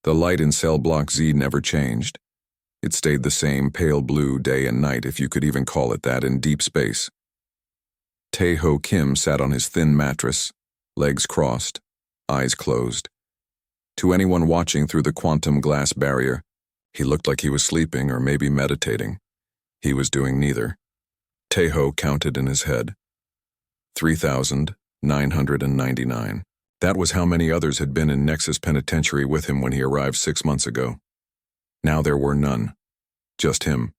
The light in cell block Z never changed. It stayed the same pale blue day and night, if you could even call it that, in deep space. Tae-ho Kim sat on his thin mattress, legs crossed, eyes closed. To anyone watching through the quantum glass barrier, he looked like he was sleeping or maybe meditating. He was doing neither. Tae-ho counted in his head. 3,999. That was how many others had been in Nexus Penitentiary with him when he arrived 6 months ago. Now there were none. Just him.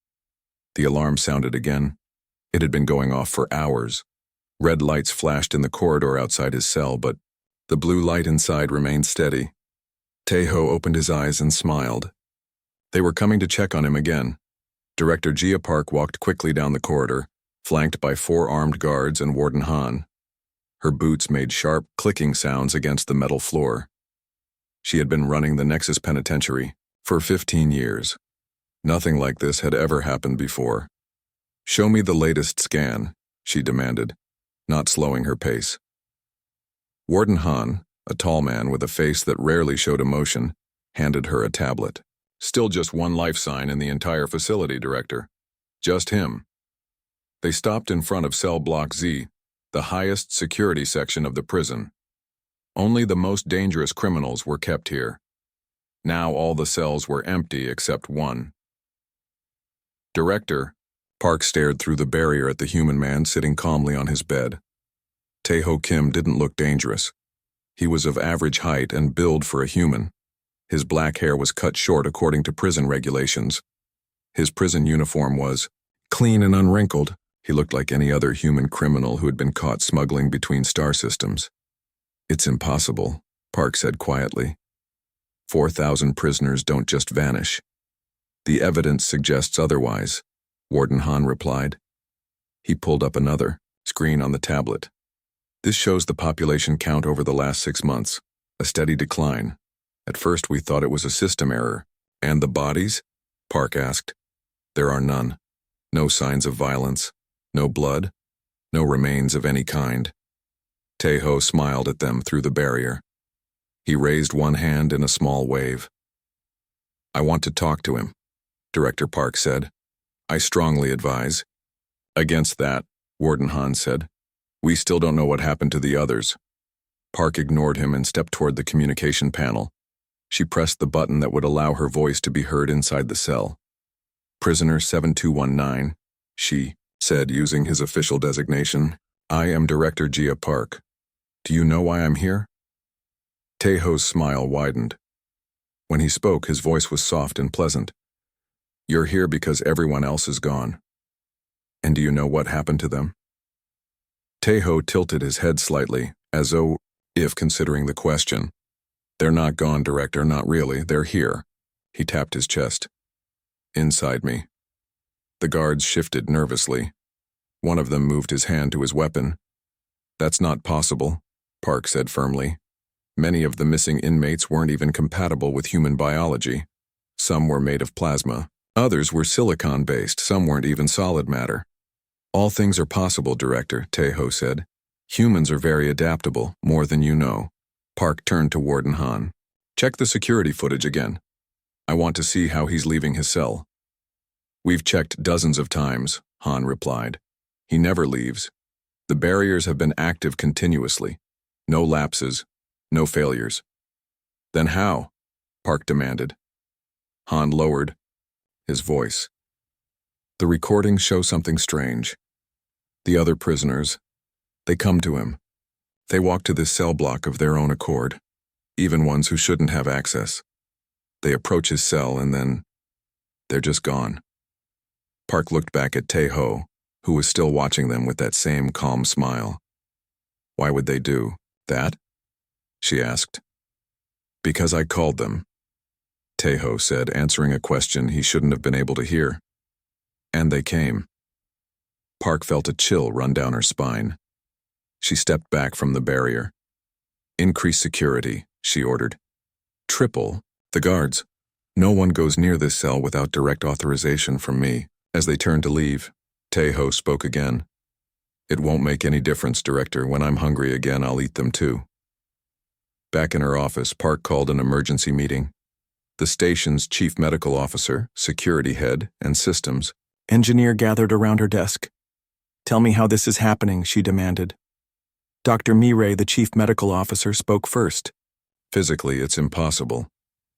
The alarm sounded again. It had been going off for hours. Red lights flashed in the corridor outside his cell, but the blue light inside remained steady. Tae-ho opened his eyes and smiled. They were coming to check on him again. Director Gia Park walked quickly down the corridor, flanked by 4 armed guards and Warden Han. Her boots made sharp, clicking sounds against the metal floor. She had been running the Nexus Penitentiary for 15 years. Nothing like this had ever happened before. "Show me the latest scan," she demanded, not slowing her pace. Warden Han, a tall man with a face that rarely showed emotion, handed her a tablet. "Still just one life sign in the entire facility, Director. Just him." They stopped in front of cell block Z, the highest security section of the prison. Only the most dangerous criminals were kept here. Now all the cells were empty except one. "Director," Park stared through the barrier at the human man sitting calmly on his bed. Tae-ho Kim didn't look dangerous. He was of average height and build for a human. His black hair was cut short according to prison regulations. His prison uniform was clean and unwrinkled. He looked like any other human criminal who had been caught smuggling between star systems. "It's impossible," Park said quietly. 4,000 prisoners don't just vanish. "The evidence suggests otherwise," Warden Han replied. He pulled up another screen on the tablet. "This shows the population count over the last 6 months, a steady decline. At first we thought it was a system error." "And the bodies?" Park asked. "There are none. No signs of violence. No blood. No remains of any kind." Tae-ho smiled at them through the barrier. He raised one hand in a small wave. "I want to talk to him," Director Park said. "I strongly advise." "Against that," Warden Han said. "We still don't know what happened to the others." Park ignored him and stepped toward the communication panel. She pressed the button that would allow her voice to be heard inside the cell. "Prisoner 7219, she said using his official designation. "I am Director Gia Park. Do you know why I'm here?" Tae-ho's smile widened. When he spoke, his voice was soft and pleasant. "You're here because everyone else is gone. And do you know what happened to them?" Tae-ho tilted his head slightly, as though, if considering the question. "They're not gone, Director, not really. They're here." He tapped his chest. "Inside me." The guards shifted nervously. One of them moved his hand to his weapon. "That's not possible," Park said firmly. Many of the missing inmates weren't even compatible with human biology. Some were made of plasma. Others were silicon-based. Some weren't even solid matter. "All things are possible, Director," Tae-ho said. "Humans are very adaptable, more than you know." Park turned to Warden Han. "Check the security footage again. I want to see how he's leaving his cell." "We've checked dozens of times," Han replied. "He never leaves. The barriers have been active continuously. No lapses, no failures." "Then how?" Park demanded. Han lowered his voice. "The recordings show something strange. The other prisoners, they come to him. They walk to this cell block of their own accord, even ones who shouldn't have access. They approach his cell and then they're just gone." Park looked back at Tae-ho, who was still watching them with that same calm smile. "Why would they do that?" she asked. "Because I called them," Tae-ho said, answering a question he shouldn't have been able to hear. "And they came." Park felt a chill run down her spine. She stepped back from the barrier. "Increase security," she ordered. "Triple the guards. No one goes near this cell without direct authorization from me." As they turned to leave, Tae-ho spoke again. "It won't make any difference, Director. When I'm hungry again, I'll eat them too." Back in her office, Park called an emergency meeting. The station's chief medical officer, security head, and systems engineer gathered around her desk. "Tell me how this is happening," she demanded. Dr. Mireille, the chief medical officer, spoke first. Physically, it's impossible.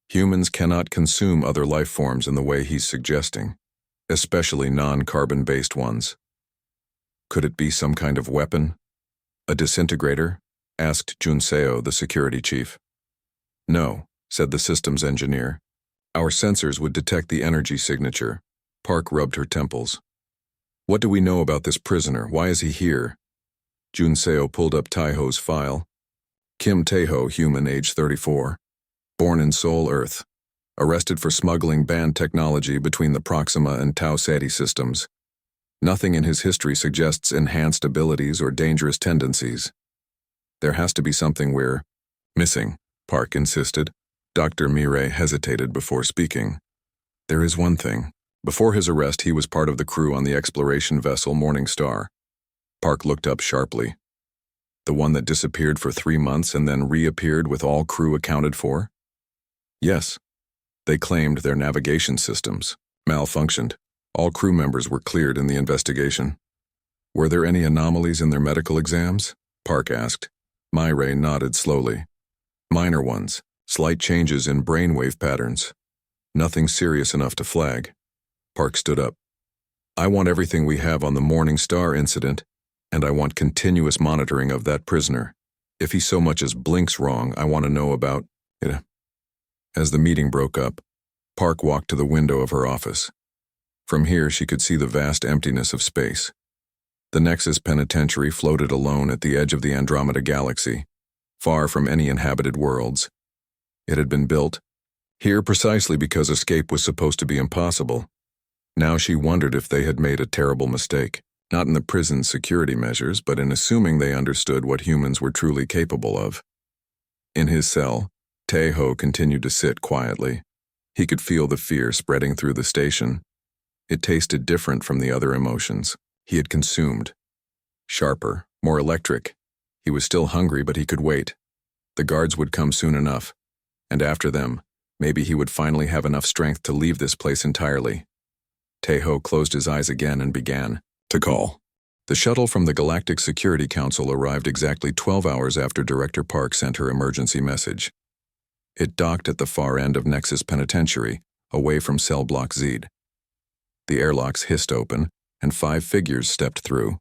Humans cannot consume other life forms in the way he's suggesting, especially non-carbon-based ones. Could it be some kind of weapon? A disintegrator? Asked Junseo, the security chief. No, said the systems engineer. Our sensors would detect the energy signature. Park rubbed her temples. What do we know about this prisoner? Why is he here? Junseo pulled up Taiho's file. Kim Taiho, human, age 34. Born in Seoul, Earth. Arrested for smuggling banned technology between the Proxima and Tau Ceti systems. Nothing in his history suggests enhanced abilities or dangerous tendencies. There has to be something we're missing, Park insisted. Dr. Mireille hesitated before speaking. There is one thing. Before his arrest, he was part of the crew on the exploration vessel Morning Star. Park looked up sharply. The one that disappeared for 3 months and then reappeared with all crew accounted for? Yes. They claimed their navigation systems malfunctioned. All crew members were cleared in the investigation. Were there any anomalies in their medical exams? Park asked. Mireille nodded slowly. Minor ones, slight changes in brainwave patterns. Nothing serious enough to flag. Park stood up. I want everything we have on the Morning Star incident, and I want continuous monitoring of that prisoner. If he so much as blinks wrong, I want to know about it. As the meeting broke up, Park walked to the window of her office. From here, she could see the vast emptiness of space. The Nexus Penitentiary floated alone at the edge of the Andromeda Galaxy, far from any inhabited worlds. It had been built here precisely because escape was supposed to be impossible. Now she wondered if they had made a terrible mistake, not in the prison's security measures, but in assuming they understood what humans were truly capable of. In his cell, Taiho continued to sit quietly. He could feel the fear spreading through the station. It tasted different from the other emotions he had consumed. Sharper, more electric. He was still hungry, but he could wait. The guards would come soon enough, and after them, maybe he would finally have enough strength to leave this place entirely. Taiho closed his eyes again and began to call. The shuttle from the Galactic Security Council arrived exactly 12 hours after Director Park sent her emergency message. It docked at the far end of Nexus Penitentiary, away from Cell Block Z. The airlocks hissed open, and 5 figures stepped through.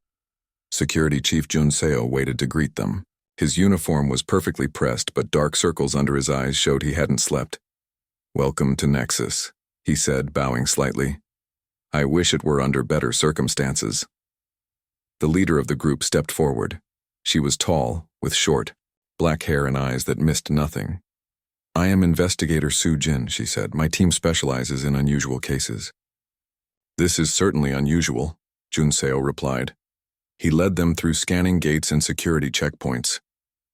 Security Chief Junseo waited to greet them. His uniform was perfectly pressed, but dark circles under his eyes showed he hadn't slept. "Welcome to Nexus," he said, bowing slightly. "I wish it were under better circumstances." The leader of the group stepped forward. She was tall, with short, black hair and eyes that missed nothing. "I am Investigator Su Jin," she said. "My team specializes in unusual cases." "This is certainly unusual," Junseo replied. He led them through scanning gates and security checkpoints.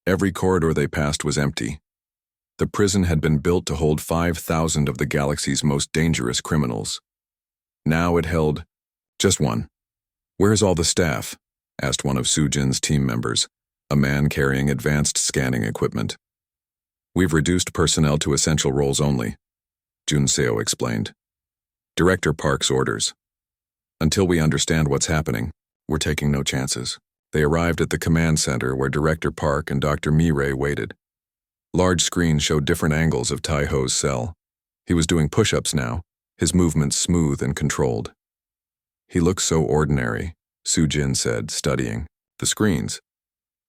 Every corridor they passed was empty. The prison had been built to hold 5,000 of the galaxy's most dangerous criminals. Now it held just one. "Where's all the staff?" asked one of Sujin's team members, a man carrying advanced scanning equipment. "We've reduced personnel to essential roles only," Junseo explained. "Director Park's orders. Until we understand what's happening, we're taking no chances." They arrived at the command center where Director Park and Dr. Mireille waited. Large screens showed different angles of Taiho's cell. He was doing push-ups now, his movements smooth and controlled. "He looks so ordinary," Sujin said, studying the screens.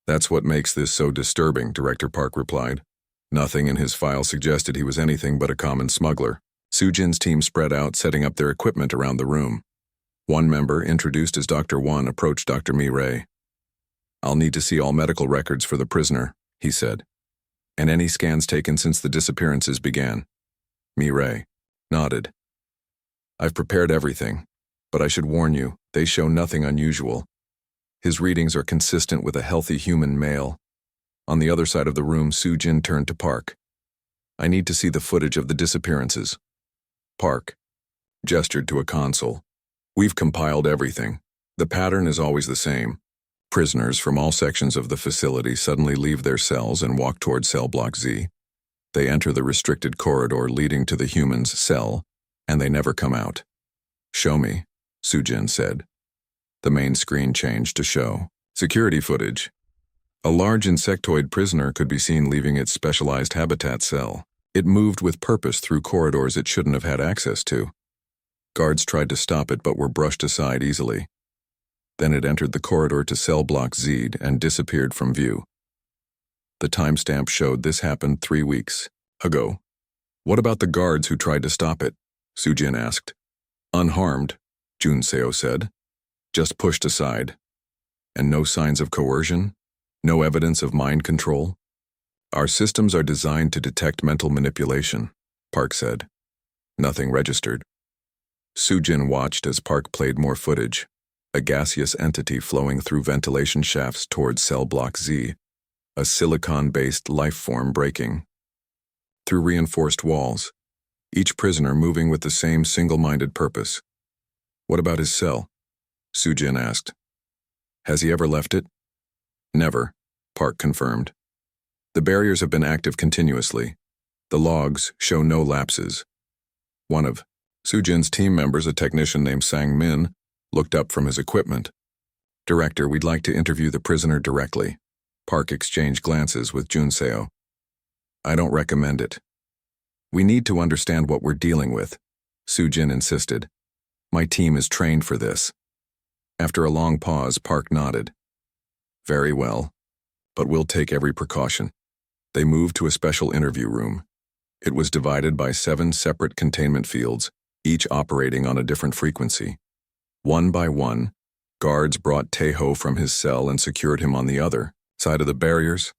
"That's what makes this so disturbing," Director Park replied. Nothing in his file suggested he was anything but a common smuggler. Sujin's team spread out, setting up their equipment around the room. One member, introduced as Dr. One, approached Dr. Mireille. "I'll need to see all medical records for the prisoner," he said, "and any scans taken since the disappearances began." Mireille nodded. "I've prepared everything, but I should warn you, they show nothing unusual. His readings are consistent with a healthy human male." On the other side of the room, Sujin turned to Park. "I need to see the footage of the disappearances." Park gestured to a console. "We've compiled everything. The pattern is always the same. Prisoners from all sections of the facility suddenly leave their cells and walk toward Cell Block Z. They enter the restricted corridor leading to the human's cell, and they never come out. Show me, Sujin said. The main screen changed to show security footage. A large insectoid prisoner could be seen leaving its specialized habitat cell. It moved with purpose through corridors it shouldn't have had access to. Guards tried to stop it but were brushed aside easily. Then it entered the corridor to cell block Z and disappeared from view. The timestamp showed this happened 3 weeks ago. What about the guards who tried to stop it? Sujin asked. Unharmed, Junseo said. Just pushed aside. And no signs of coercion? No evidence of mind control? Our systems are designed to detect mental manipulation, Park said. Nothing registered. Sujin watched as Park played more footage, a gaseous entity flowing through ventilation shafts towards cell block Z, a silicon-based life form breaking. Through reinforced walls, each prisoner moving with the same single-minded purpose. What about his cell? Sujin asked. Has he ever left it? Never, Park confirmed. The barriers have been active continuously. The logs show no lapses. One of Sujin's team members, a technician named Sang Min, looked up from his equipment. Director, we'd like to interview the prisoner directly. Park exchanged glances with Junseo. I don't recommend it. We need to understand what we're dealing with, Sujin insisted. My team is trained for this. After a long pause, Park nodded. Very well, but we'll take every precaution. They moved to a special interview room. It was divided by 7 separate containment fields, each operating on a different frequency. One by one, guards brought Taeho from his cell and secured him on the other side of the barriers.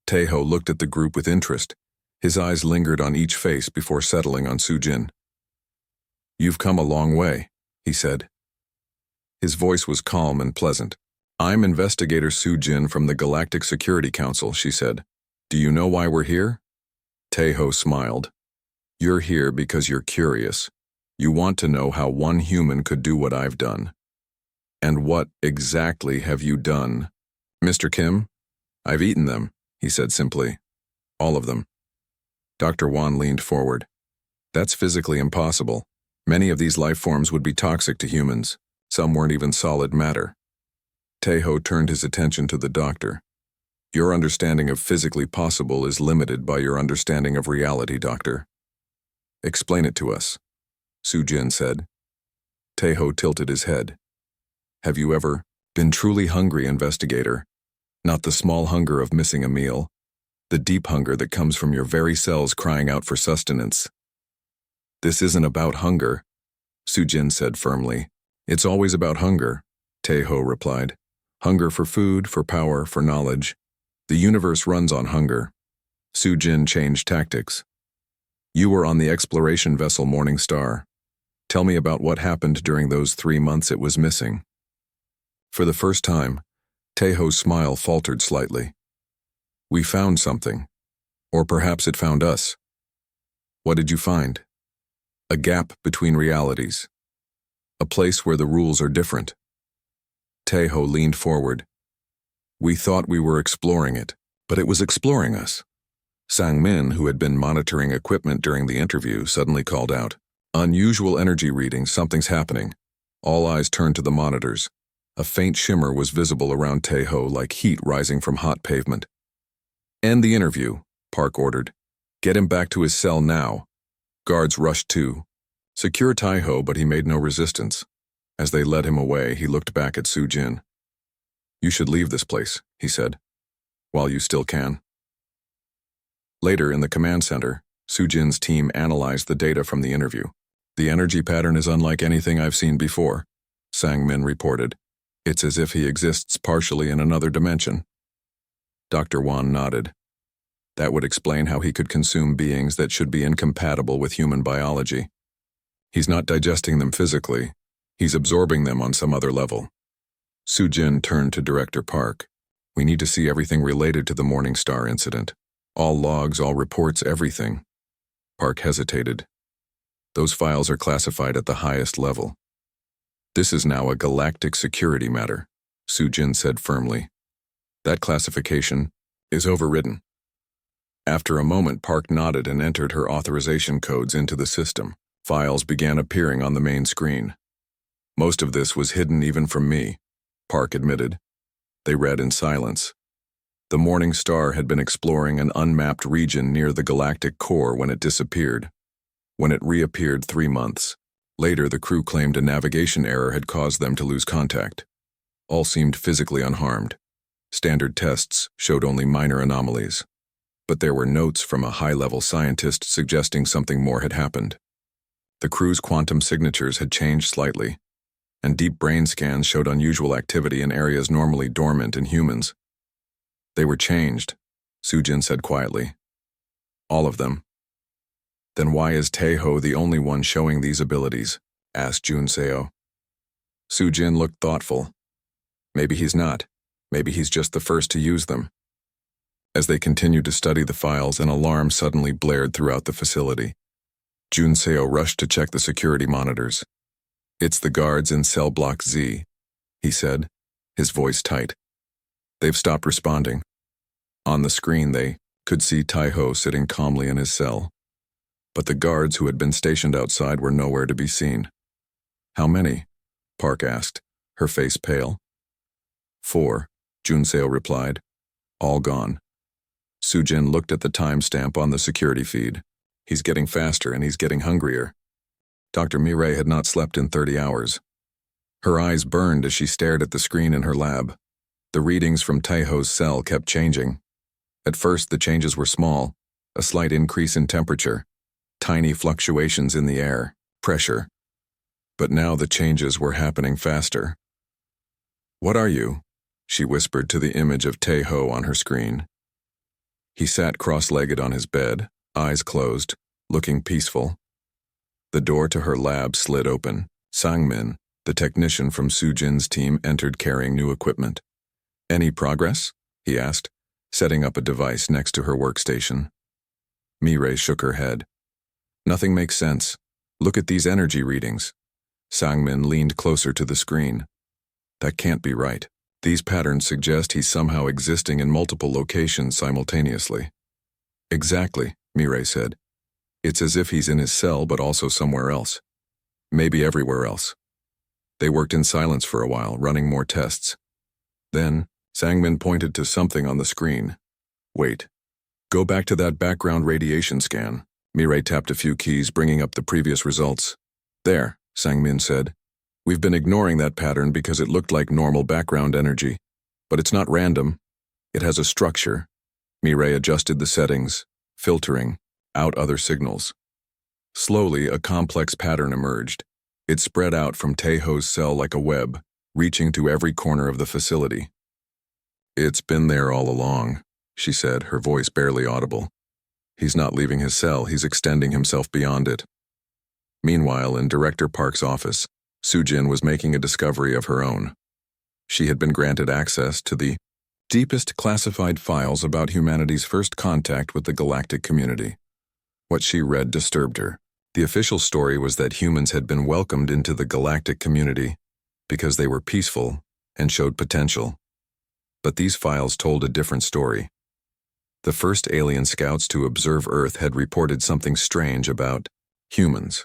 Taeho looked at the group with interest. His eyes lingered on each face before settling on Sujin. You've come a long way, he said. His voice was calm and pleasant. I'm Investigator Sujin from the Galactic Security Council, she said. Do you know why we're here? Taeho smiled. You're here because you're curious. You want to know how one human could do what I've done. And what exactly have you done? Mr. Kim, I've eaten them, he said simply. All of them. Dr. Wan leaned forward. That's physically impossible. Many of these life forms would be toxic to humans. Some weren't even solid matter. Taeho turned his attention to the doctor. Your understanding of physically possible is limited by your understanding of reality, Doctor. Explain it to us, Sujin said. Taeho tilted his head. Have you ever been truly hungry, Investigator? Not the small hunger of missing a meal, the deep hunger that comes from your very cells crying out for sustenance. This isn't about hunger, Sujin said firmly. It's always about hunger, Taeho replied. Hunger for food, for power, for knowledge. The universe runs on hunger. Sujin changed tactics. You were on the exploration vessel Morning Star. Tell me about what happened during those 3 months it was missing. For the first time, Taeho's smile faltered slightly. We found something. Or perhaps it found us. What did you find? A gap between realities. A place where the rules are different. Taeho leaned forward. We thought we were exploring it, but it was exploring us. Sang Min, who had been monitoring equipment during the interview, suddenly called out. Unusual energy readings, something's happening. All eyes turned to the monitors. A faint shimmer was visible around Taeho like heat rising from hot pavement. End the interview, Park ordered. Get him back to his cell now. Guards rushed too. Secure Taeho, but he made no resistance. As they led him away, he looked back at Sujin. You should leave this place, he said, while you still can. Later, in the command center, Sujin's team analyzed the data from the interview. The energy pattern is unlike anything I've seen before, Sang Min reported. It's as if he exists partially in another dimension. Dr. Wan nodded. That would explain how he could consume beings that should be incompatible with human biology. He's not digesting them physically. He's absorbing them on some other level. Sujin turned to Director Park. We need to see everything related to the Morning Star incident. All logs, all reports, everything. Park hesitated. Those files are classified at the highest level. This is now a galactic security matter, Sujin said firmly. That classification is overridden. After a moment, Park nodded and entered her authorization codes into the system. Files began appearing on the main screen. Most of this was hidden even from me, Park admitted. They read in silence. The Morning Star had been exploring an unmapped region near the galactic core when it disappeared. When it reappeared 3 months later, the crew claimed a navigation error had caused them to lose contact. All seemed physically unharmed. Standard tests showed only minor anomalies. But there were notes from a high-level scientist suggesting something more had happened. The crew's quantum signatures had changed slightly, and deep brain scans showed unusual activity in areas normally dormant in humans. They were changed, Sujin said quietly. All of them. Then why is Taeho the only one showing these abilities? Asked Junseo. Sujin looked thoughtful. Maybe he's not. Maybe he's just the first to use them. As they continued to study the files, an alarm suddenly blared throughout the facility. Junseo rushed to check the security monitors. It's the guards in cell block Z, he said, his voice tight. They've stopped responding. On the screen, they could see Taeho sitting calmly in his cell. But the guards who had been stationed outside were nowhere to be seen. How many? Park asked, her face pale. 4, Junseo replied. All gone. Sujin looked at the timestamp on the security feed. He's getting faster and he's getting hungrier. Dr. Mirai had not slept in 30 hours. Her eyes burned as she stared at the screen in her lab. The readings from Taeho's cell kept changing. At first, the changes were small, a slight increase in temperature, tiny fluctuations in the air, pressure. But now the changes were happening faster. What are you? She whispered to the image of Taeho on her screen. He sat cross-legged on his bed, eyes closed, looking peaceful. The door to her lab slid open. Sangmin, the technician from Sujin's team, entered carrying new equipment. Any progress? He asked, setting up a device next to her workstation. Mirai shook her head. Nothing makes sense. Look at these energy readings. Sangmin leaned closer to the screen. That can't be right. These patterns suggest he's somehow existing in multiple locations simultaneously. Exactly, Mirai said. It's as if he's in his cell but also somewhere else. Maybe everywhere else. They worked in silence for a while, running more tests. Then, Sangmin pointed to something on the screen. Wait. Go back to that background radiation scan. Mirai tapped a few keys, bringing up the previous results. There, Sangmin said. We've been ignoring that pattern because it looked like normal background energy. But it's not random. It has a structure. Mirai adjusted the settings, filtering out other signals. Slowly, a complex pattern emerged. It spread out from Taeho's cell like a web, reaching to every corner of the facility. It's been there all along, she said, her voice barely audible. He's not leaving his cell, he's extending himself beyond it. Meanwhile, in Director Park's office, Sujin was making a discovery of her own. She had been granted access to the deepest classified files about humanity's first contact with the galactic community. What she read disturbed her. The official story was that humans had been welcomed into the galactic community because they were peaceful and showed potential. But these files told a different story. The first alien scouts to observe Earth had reported something strange about humans.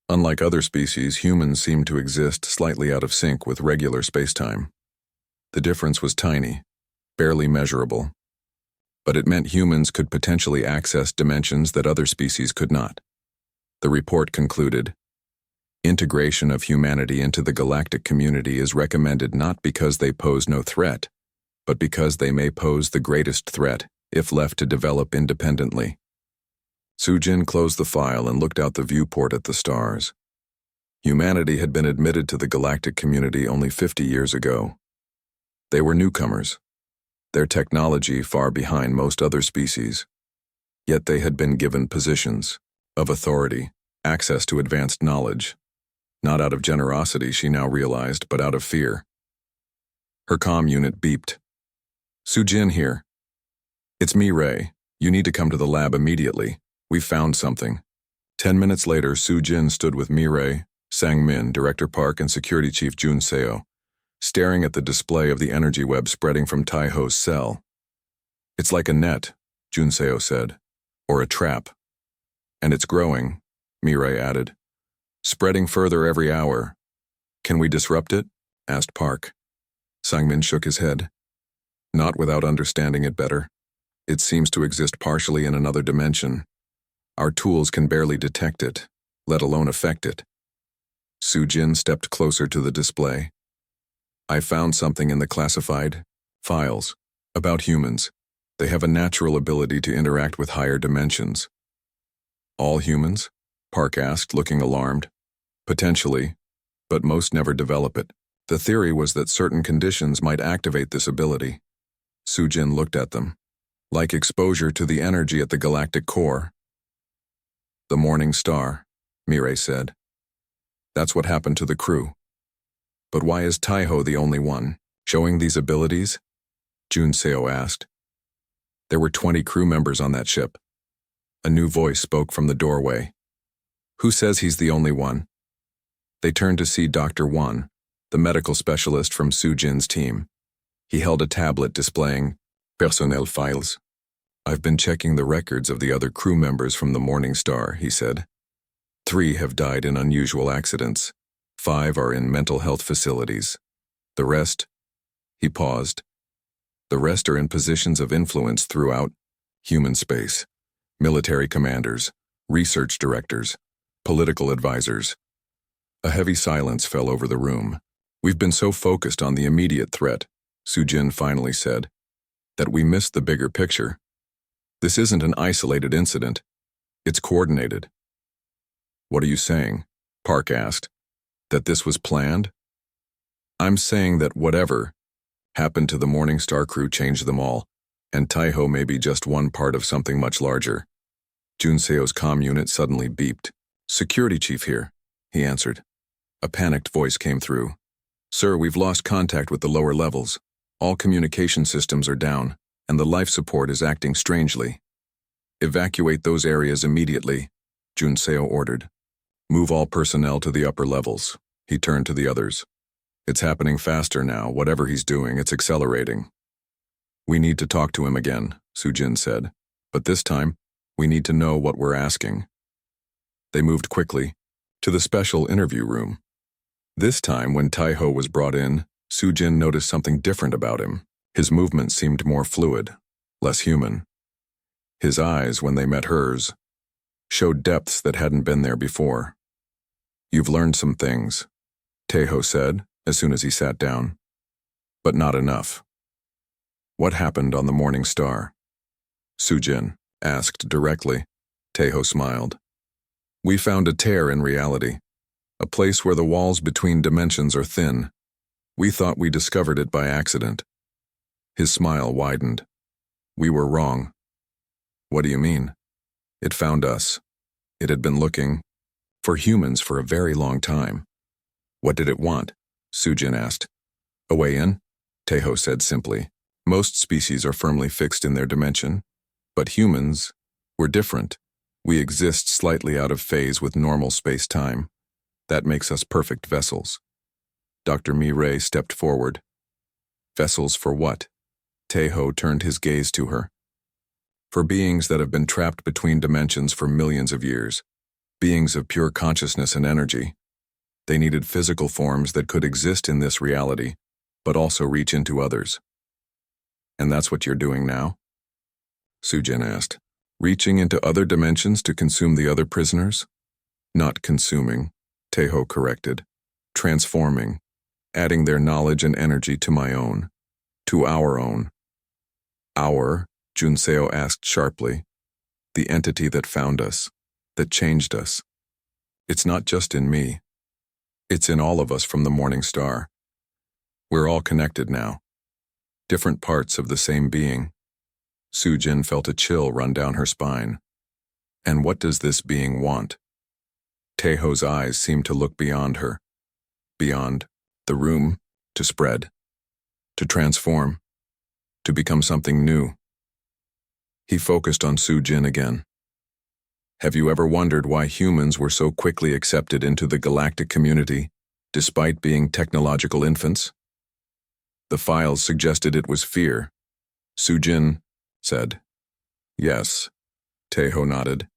Unlike other species, humans seemed to exist slightly out of sync with regular spacetime. The difference was tiny, barely measurable. But it meant humans could potentially access dimensions that other species could not. The report concluded, integration of humanity into the galactic community is recommended not because they pose no threat, but because they may pose the greatest threat if left to develop independently. Sujin closed the file and looked out the viewport at the stars. Humanity had been admitted to the galactic community only 50 years ago. They were newcomers, their technology far behind most other species. Yet they had been given positions of authority, access to advanced knowledge. Not out of generosity, she now realized, but out of fear. Her comm unit beeped. Sujin here. It's me, Ray. You need to come to the lab immediately. We've found something. 10 minutes later, Sujin stood with Mirai, Sangmin, Director Park, and Security Chief Junseo, staring at the display of the energy web spreading from Taeho's cell. It's like a net, Junseo said. Or a trap. And it's growing, Mirai added. Spreading further every hour. Can we disrupt it? Asked Park. Sangmin shook his head. Not without understanding it better. It seems to exist partially in another dimension. Our tools can barely detect it, let alone affect it. Sujin stepped closer to the display. I found something in the classified files about humans. They have a natural ability to interact with higher dimensions. All humans? Park asked, looking alarmed. Potentially, but most never develop it. The theory was that certain conditions might activate this ability. Sujin looked at them. Like exposure to the energy at the galactic core. The morning star, Mirai said. That's what happened to the crew. But why is Taiho the only one showing these abilities? Junseo asked. There were 20 crew members on that ship. A new voice spoke from the doorway. Who says he's the only one? They turned to see Dr. Wan, the medical specialist from Sujin's team. He held a tablet displaying personnel files. I've been checking the records of the other crew members from the Morning Star, he said. 3 have died in unusual accidents. 5 are in mental health facilities. The rest, he paused. The rest are in positions of influence throughout human space. Military commanders, research directors, political advisors. A heavy silence fell over the room. We've been so focused on the immediate threat, Sujin finally said, that we missed the bigger picture. This isn't an isolated incident. It's coordinated. What are you saying? Park asked. That this was planned? I'm saying that whatever happened to the Morning Star crew changed them all, and Taiho may be just one part of something much larger. Junseo's comm unit suddenly beeped. Security chief here, he answered. A panicked voice came through. Sir, we've lost contact with the lower levels. All communication systems are down, and the life support is acting strangely. Evacuate those areas immediately, Junseo ordered. Move all personnel to the upper levels. He turned to the others. It's happening faster now. Whatever he's doing, it's accelerating. We need to talk to him again, Sujin said. But this time, we need to know what we're asking. They moved quickly to the special interview room. This time, when Taiho was brought in, Sujin noticed something different about him. His movements seemed more fluid, less human. His eyes, when they met hers, showed depths that hadn't been there before. You've learned some things, Taiho said as soon as he sat down. But not enough. What happened on the Morning Star? Sujin asked directly. Taiho smiled. We found a tear in reality, a place where the walls between dimensions are thin. We thought we discovered it by accident. His smile widened. We were wrong. What do you mean? It found us. It had been looking for humans for a very long time. What did it want? Sujin asked. A way in? Taiho said simply. Most species are firmly fixed in their dimension, but humans, we're different. We exist slightly out of phase with normal space-time. That makes us perfect vessels. Dr. Mirai stepped forward. Vessels for what? Taiho turned his gaze to her. For beings that have been trapped between dimensions for millions of years. Beings of pure consciousness and energy. They needed physical forms that could exist in this reality, but also reach into others. And that's what you're doing now? Sujin asked. Reaching into other dimensions to consume the other prisoners? Not consuming, Taiho corrected. Transforming, adding their knowledge and energy to my own. To our own. Our, Junseo asked sharply. The entity that found us, that changed us. It's not just in me. It's in all of us from the Morning Star. We're all connected now. Different parts of the same being. Sujin felt a chill run down her spine. And what does this being want? Taiho's eyes seemed to look beyond her. Beyond the room, to spread. To transform. To become something new. He focused on Sujin again. Have you ever wondered why humans were so quickly accepted into the galactic community, despite being technological infants? The files suggested it was fear. Sujin said. Yes, Taeho nodded.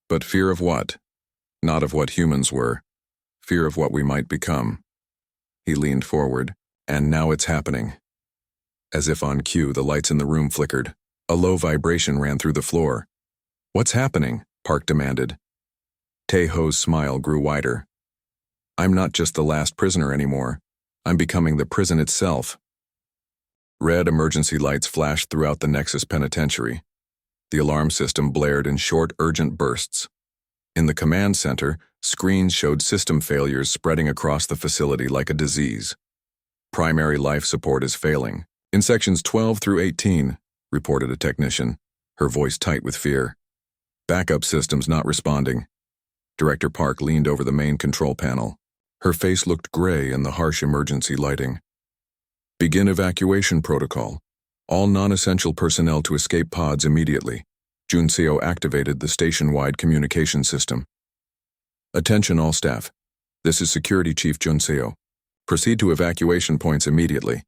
But fear of what? Not of what humans were. Fear of what we might become. He leaned forward, and now it's happening. As if on cue, the lights in the room flickered. A low vibration ran through the floor. What's happening? Park demanded. Taeho's smile grew wider. I'm not just the last prisoner anymore. I'm becoming the prison itself. Red emergency lights flashed throughout the Nexus Penitentiary. The alarm system blared in short, urgent bursts. In the command center, screens showed system failures spreading across the facility like a disease. Primary life support is failing. In sections 12 through 18, reported a technician, her voice tight with fear. Backup systems not responding. Director Park leaned over the main control panel. Her face looked gray in the harsh emergency lighting. Begin evacuation protocol. All non-essential personnel to escape pods immediately. Junseo activated the station-wide communication system. Attention all staff. This is Security Chief Junseo. Proceed to evacuation points immediately.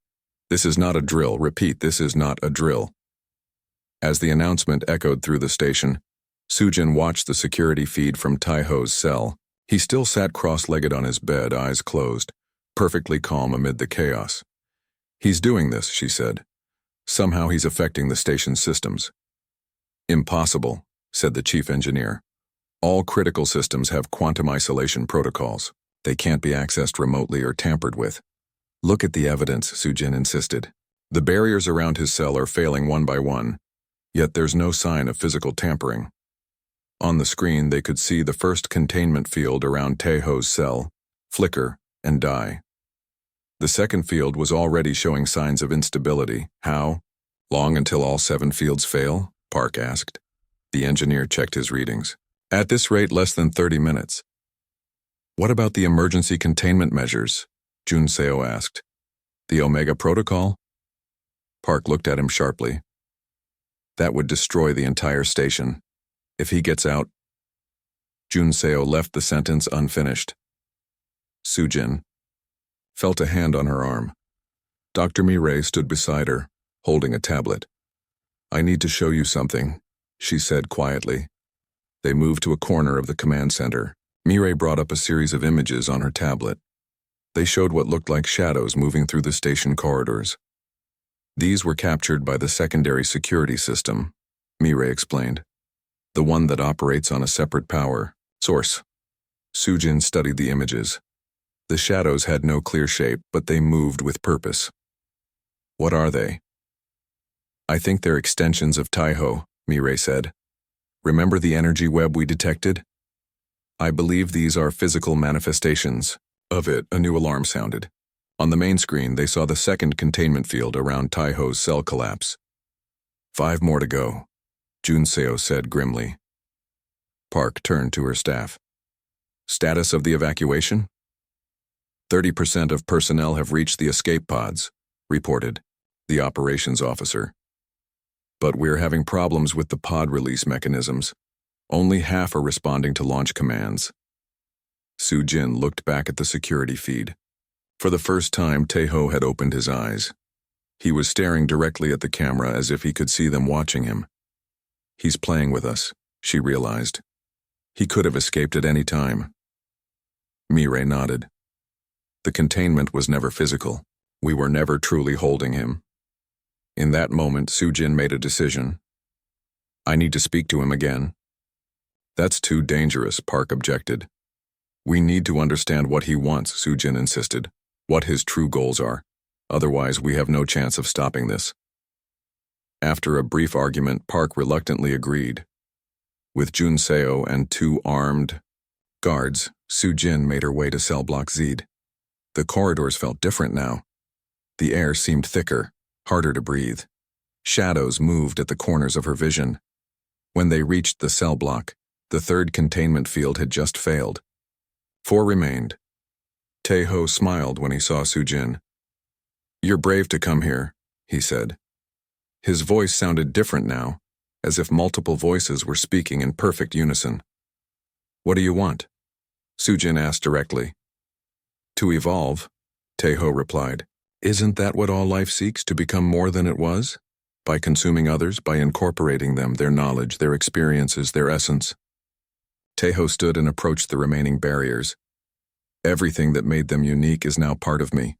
This is not a drill. Repeat, this is not a drill. As the announcement echoed through the station, Sujin watched the security feed from Taeho's cell. He still sat cross-legged on his bed, eyes closed, perfectly calm amid the chaos. He's doing this, she said. Somehow he's affecting the station's systems. Impossible, said the chief engineer. All critical systems have quantum isolation protocols. They can't be accessed remotely or tampered with. Look at the evidence, Sujin insisted. The barriers around his cell are failing one by one, yet there's no sign of physical tampering. On the screen, they could see the first containment field around Taeho's cell flicker and die. The second field was already showing signs of instability. How? Long until all 7 fields fail? Park asked. The engineer checked his readings. At this rate, less than 30 minutes. What about the emergency containment measures? Junseo asked. The Omega Protocol? Park looked at him sharply. That would destroy the entire station. If he gets out... Junseo left the sentence unfinished. Sujin felt a hand on her arm. Dr. Mirai stood beside her, holding a tablet. I need to show you something, she said quietly. They moved to a corner of the command center. Mirai brought up a series of images on her tablet. They showed what looked like shadows moving through the station corridors. These were captured by the secondary security system, Mirai explained. The one that operates on a separate power source. Sujin studied the images. The shadows had no clear shape, but they moved with purpose. What are they? I think they're extensions of Taeho, Mirai said. Remember the energy web we detected? I believe these are physical manifestations of it. A new alarm sounded. On the main screen, they saw the second containment field around Taeho's cell collapse. 5 more to go, Junseo said grimly. Park turned to her staff. Status of the evacuation? 30% of personnel have reached the escape pods, reported the operations officer. But we're having problems with the pod release mechanisms. Only half are responding to launch commands. Sujin looked back at the security feed. For the first time, Taeho had opened his eyes. He was staring directly at the camera as if he could see them watching him. He's playing with us, she realized. He could have escaped at any time. Mirai nodded. The containment was never physical. We were never truly holding him. In that moment, Sujin made a decision. I need to speak to him again. That's too dangerous, Park objected. We need to understand what he wants, Sujin insisted, what his true goals are. Otherwise, we have no chance of stopping this. After a brief argument, Park reluctantly agreed. With Junseo and 2 armed guards, Sujin made her way to cell block Z. The corridors felt different now. The air seemed thicker, harder to breathe. Shadows moved at the corners of her vision. When they reached the cell block, the third containment field had just failed. 4 remained. Taeho smiled when he saw Sujin. You're brave to come here, he said. His voice sounded different now, as if multiple voices were speaking in perfect unison. What do you want? Sujin asked directly. To evolve, Taeho replied. Isn't that what all life seeks, to become more than it was? By consuming others, by incorporating them, their knowledge, their experiences, their essence. Teho stood and approached the remaining barriers. Everything that made them unique is now part of me.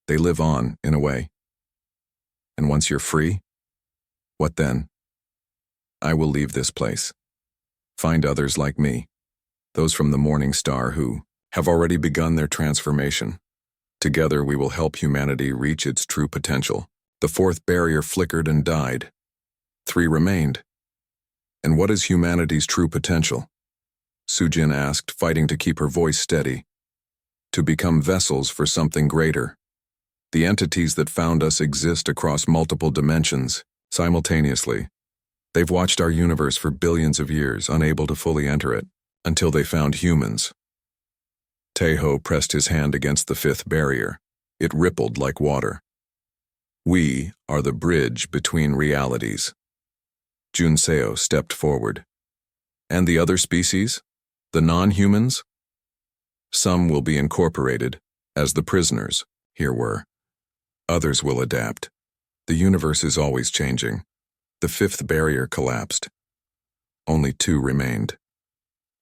They live on, in a way. And once you're free, what then? I will leave this place. Find others like me, those from the Morning Star who have already begun their transformation. Together we will help humanity reach its true potential. The fourth barrier flickered and died. 3 remained. And what is humanity's true potential? Sujin asked, fighting to keep her voice steady. To become vessels for something greater. The entities that found us exist across multiple dimensions, simultaneously. They've watched our universe for billions of years, unable to fully enter it, until they found humans. Teho pressed his hand against the 5th barrier. It rippled like water. We are the bridge between realities. Junseo stepped forward. And the other species? The non-humans? Some will be incorporated, as the prisoners here were. Others will adapt. The universe is always changing. The 5th barrier collapsed. Only 2 remained.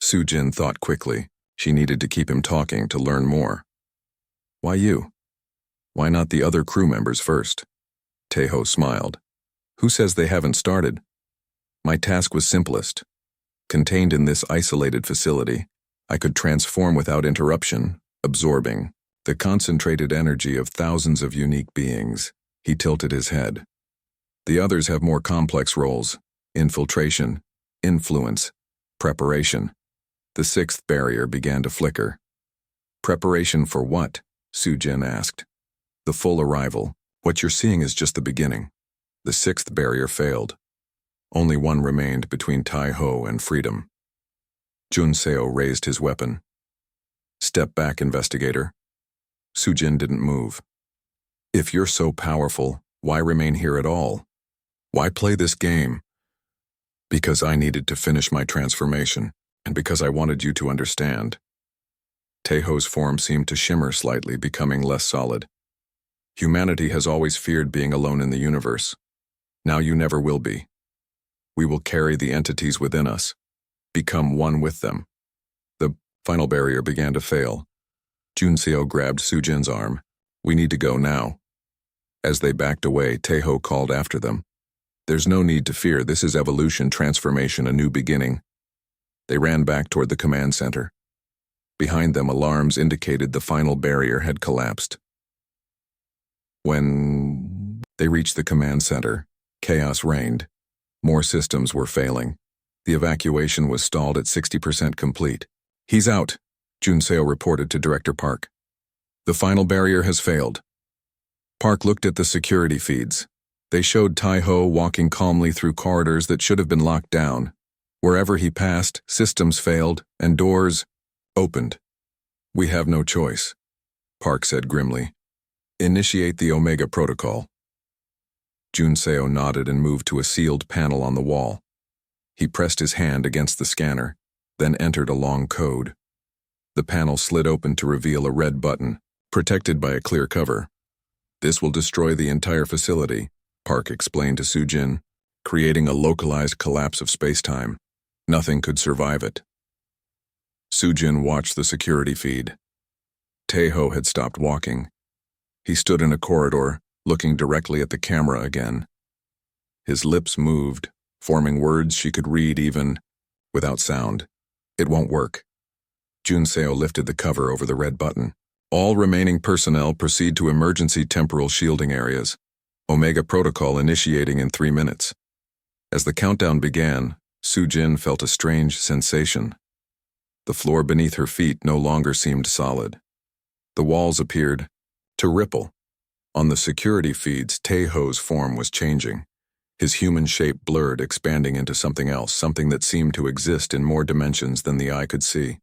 Sujin thought quickly. She needed to keep him talking to learn more. Why you? Why not the other crew members first? Teho smiled. Who says they haven't started? My task was simplest. Contained in this isolated facility, I could transform without interruption, absorbing the concentrated energy of thousands of unique beings. He tilted his head. The others have more complex roles: infiltration, influence, preparation. The 6th barrier began to flicker. Preparation for what? Sujin asked. The full arrival. What you're seeing is just the beginning. The 6th barrier failed. Only 1 remained between Teho and freedom. Junseo raised his weapon. Step back, investigator. Sujin didn't move. If you're so powerful, why remain here at all? Why play this game? Because I needed to finish my transformation, and because I wanted you to understand. Teho's form seemed to shimmer slightly, becoming less solid. Humanity has always feared being alone in the universe. Now you never will be. We will carry the entities within us, become one with them. The final barrier began to fail. Junseo grabbed Sujin's arm. We need to go now. As they backed away, Teho called after them. There's no need to fear. This is evolution, transformation, a new beginning. They ran back toward the command center. Behind them, alarms indicated the final barrier had collapsed. When they reached the command center, chaos reigned. More systems were failing. The evacuation was stalled at 60% complete. He's out, Junseo reported to Director Park. The final barrier has failed. Park looked at the security feeds. They showed Teho walking calmly through corridors that should have been locked down. Wherever he passed, systems failed, and doors opened. We have no choice, Park said grimly. Initiate the Omega Protocol. Junseo nodded and moved to a sealed panel on the wall. He pressed his hand against the scanner, then entered a long code. The panel slid open to reveal a red button, protected by a clear cover. This will destroy the entire facility, Park explained to Sujin, creating a localized collapse of space-time. Nothing could survive it. Sujin watched the security feed. Teho had stopped walking. He stood in a corridor, looking directly at the camera again. His lips moved, forming words she could read even without sound. It won't work. Junseo lifted the cover over the red button. All remaining personnel proceed to emergency temporal shielding areas. Omega Protocol initiating in 3 minutes. As the countdown began, Sujin felt a strange sensation. The floor beneath her feet no longer seemed solid. The walls appeared to ripple. On the security feeds, Teho's form was changing. His human shape blurred, expanding into something else, something that seemed to exist in more dimensions than the eye could see.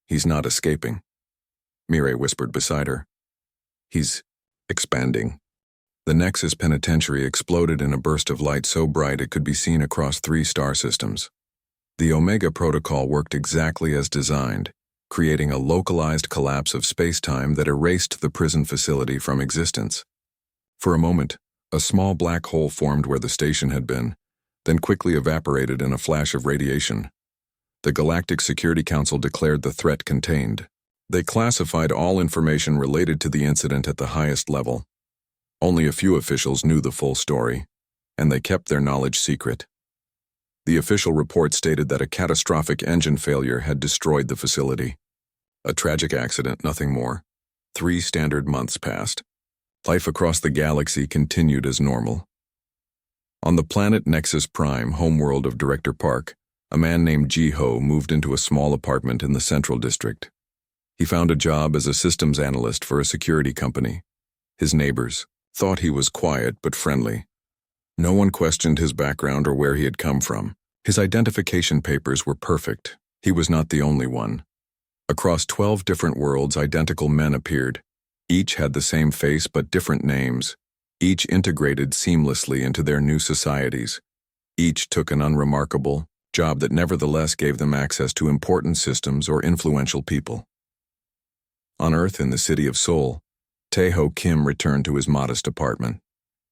He's not escaping, Mireille whispered beside her. He's expanding. The Nexus Penitentiary exploded in a burst of light so bright it could be seen across 3 star systems. The Omega Protocol worked exactly as designed, creating a localized collapse of space-time that erased the prison facility from existence. For a moment, A small black hole formed where the station had been, then quickly evaporated in a flash of radiation. The Galactic Security Council declared the threat contained. They classified all information related to the incident at the highest level. Only a few officials knew the full story, and they kept their knowledge secret. The official report stated that a catastrophic engine failure had destroyed the facility. A tragic accident, nothing more. 3 standard months passed. Life across the galaxy continued as normal. On the planet Nexus Prime, homeworld of Director Park, a man named Ji-Ho moved into a small apartment in the Central District. He found a job as a systems analyst for a security company. His neighbors thought he was quiet but friendly. No one questioned his background or where he had come from. His identification papers were perfect. He was not the only one. Across 12 different worlds, identical men appeared. Each had the same face but different names. Each integrated seamlessly into their new societies. Each took an unremarkable job that nevertheless gave them access to important systems or influential people. On Earth, in the city of Seoul, Tae-ho Kim returned to his modest apartment.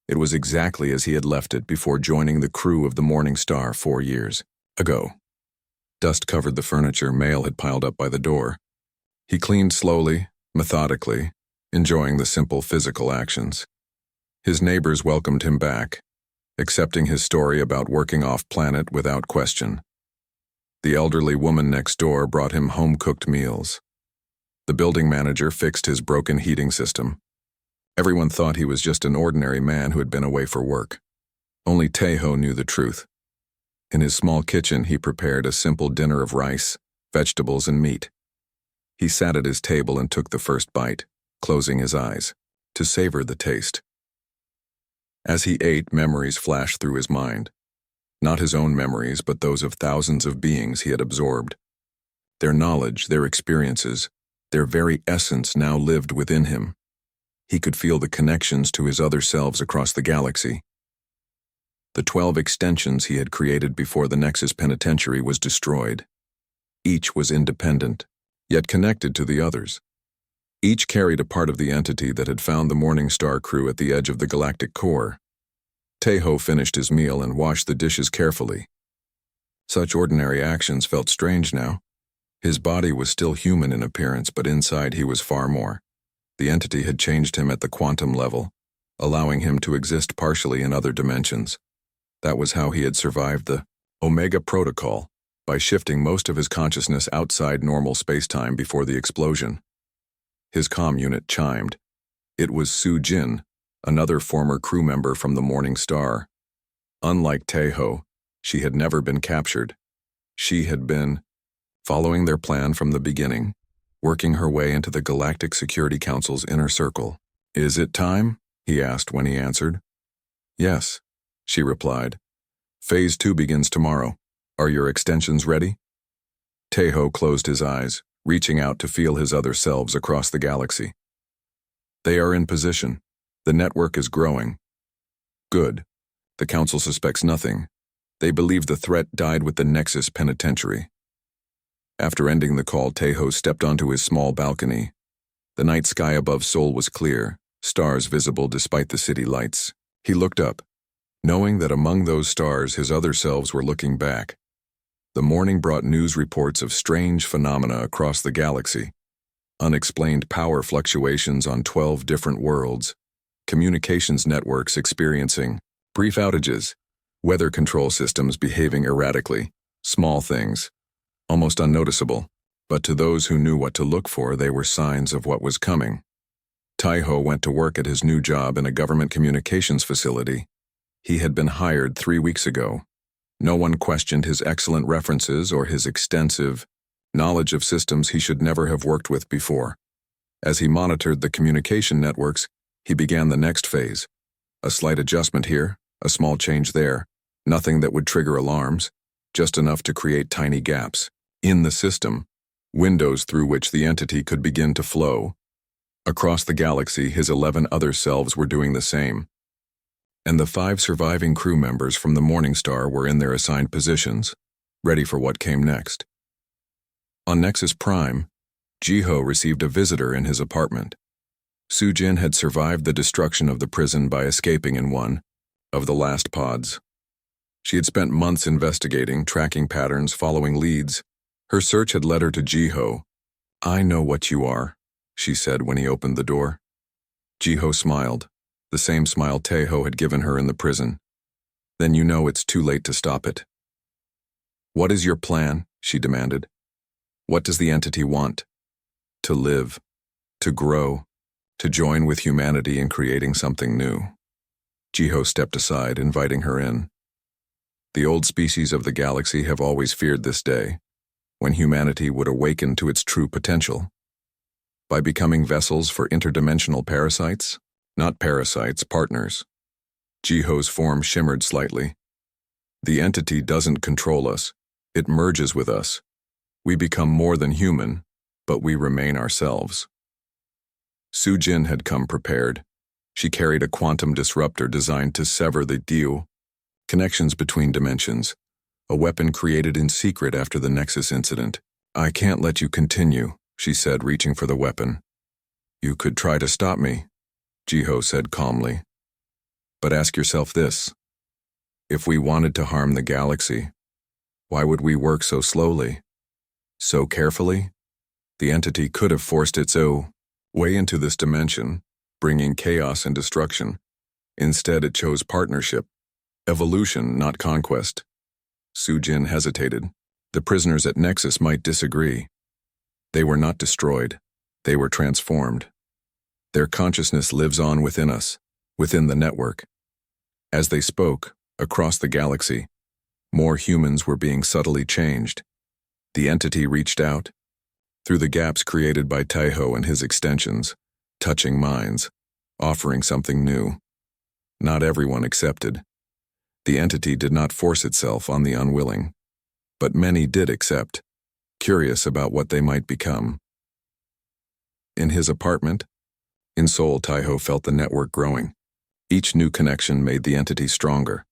It was exactly as he had left it before joining the crew of the Morning Star 4 years ago. Dust covered the furniture, mail had piled up by the door. He cleaned slowly, methodically, enjoying the simple physical actions. His neighbors welcomed him back, accepting his story about working off-planet without question. The elderly woman next door brought him home-cooked meals. The building manager fixed his broken heating system. Everyone thought he was just an ordinary man who had been away for work. Only Tae-ho knew the truth. In his small kitchen, he prepared a simple dinner of rice, vegetables, and meat. He sat at his table and took the first bite, closing his eyes, to savor the taste. As he ate, memories flashed through his mind. Not his own memories, but those of thousands of beings he had absorbed. Their knowledge, their experiences, their very essence now lived within him. He could feel the connections to his other selves across the galaxy. The 12 extensions he had created before the Nexus Penitentiary was destroyed. Each was independent, yet connected to the others. Each carried a part of the entity that had found the Morning Star crew at the edge of the galactic core. Tae-ho finished his meal and washed the dishes carefully. Such ordinary actions felt strange now. His body was still human in appearance, but inside he was far more. The entity had changed him at the quantum level, allowing him to exist partially in other dimensions. That was how he had survived the Omega Protocol, by shifting most of his consciousness outside normal space-time before the explosion. His comm unit chimed. It was Su-jin, another former crew member from the Morning Star. Unlike Tae-ho, she had never been captured. She had been following their plan from the beginning, working her way into the Galactic Security Council's inner circle. "Is it time?" he asked when he answered. "Yes," she replied. "Phase 2 begins tomorrow. Are your extensions ready?" Tae-ho closed his eyes, reaching out to feel his other selves across the galaxy. "They are in position. The network is growing." "Good. The Council suspects nothing. They believe the threat died with the Nexus Penitentiary." After ending the call, Tae-ho stepped onto his small balcony. The night sky above Seoul was clear, stars visible despite the city lights. He looked up, knowing that among those stars his other selves were looking back. The morning brought news reports of strange phenomena across the galaxy. Unexplained power fluctuations on 12 different worlds, communications networks experiencing brief outages, weather control systems behaving erratically, small things, almost unnoticeable, but to those who knew what to look for, they were signs of what was coming. Tae-ho went to work at his new job in a government communications facility. He had been hired 3 weeks ago. No one questioned his excellent references or his extensive knowledge of systems he should never have worked with before. As he monitored the communication networks, he began the next phase. A slight adjustment here, a small change there, nothing that would trigger alarms, just enough to create tiny gaps in the system, windows through which the entity could begin to flow. Across the galaxy, his 11 other selves were doing the same. And the 5 surviving crew members from the Morning Star were in their assigned positions, ready for what came next. On Nexus Prime, Ji-Ho received a visitor in his apartment. Sujin had survived the destruction of the prison by escaping in one of the last pods. She had spent months investigating, tracking patterns, following leads. Her search had led her to Jiho. "I know what you are," she said when he opened the door. Jiho smiled, the same smile Taeho had given her in the prison. "Then you know it's too late to stop it." "What is your plan?" she demanded. "What does the entity want?" "To live, to grow, to join with humanity in creating something new." Jiho stepped aside, inviting her in. "The old species of the galaxy have always feared this day, when humanity would awaken to its true potential. By becoming vessels for interdimensional parasites? Not parasites, partners." Jiho's form shimmered slightly. "The entity doesn't control us. It merges with us. We become more than human, but we remain ourselves." Sujin had come prepared. She carried a quantum disruptor designed to sever the Diu, connections between dimensions, a weapon created in secret after the Nexus incident. "I can't let you continue," she said, reaching for the weapon. "You could try to stop me," Jiho said calmly. "But ask yourself this. If we wanted to harm the galaxy, why would we work so slowly, so carefully? The entity could have forced its way into this dimension, bringing chaos and destruction. Instead, it chose partnership, evolution, not conquest." Sujin hesitated. The prisoners at Nexus might disagree. They were not destroyed. They were transformed. Their consciousness lives on within us, within the network. As they spoke, across the galaxy, more humans were being subtly changed. The entity reached out, through the gaps created by Taeho and his extensions, touching minds, offering something new. Not everyone accepted. The entity did not force itself on the unwilling, but many did accept, curious about what they might become. In his apartment, in Seoul, Taeho felt the network growing. Each new connection made the entity stronger,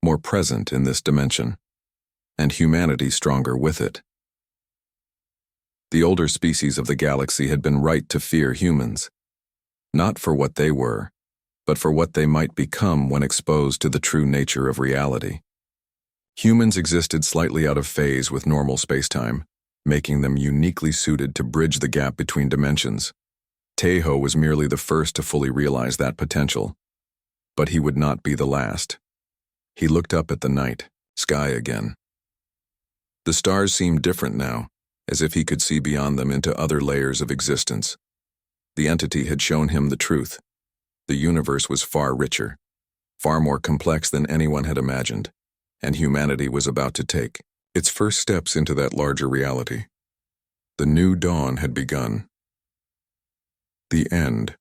more present in this dimension, and humanity stronger with it. The older species of the galaxy had been right to fear humans, not for what they were, but for what they might become when exposed to the true nature of reality. Humans existed slightly out of phase with normal spacetime, making them uniquely suited to bridge the gap between dimensions. Taeho was merely the first to fully realize that potential, but he would not be the last. He looked up at the night sky again. The stars seemed different now, as if he could see beyond them into other layers of existence. The entity had shown him the truth. The universe was far richer, far more complex than anyone had imagined, and humanity was about to take its first steps into that larger reality. The new dawn had begun. The end.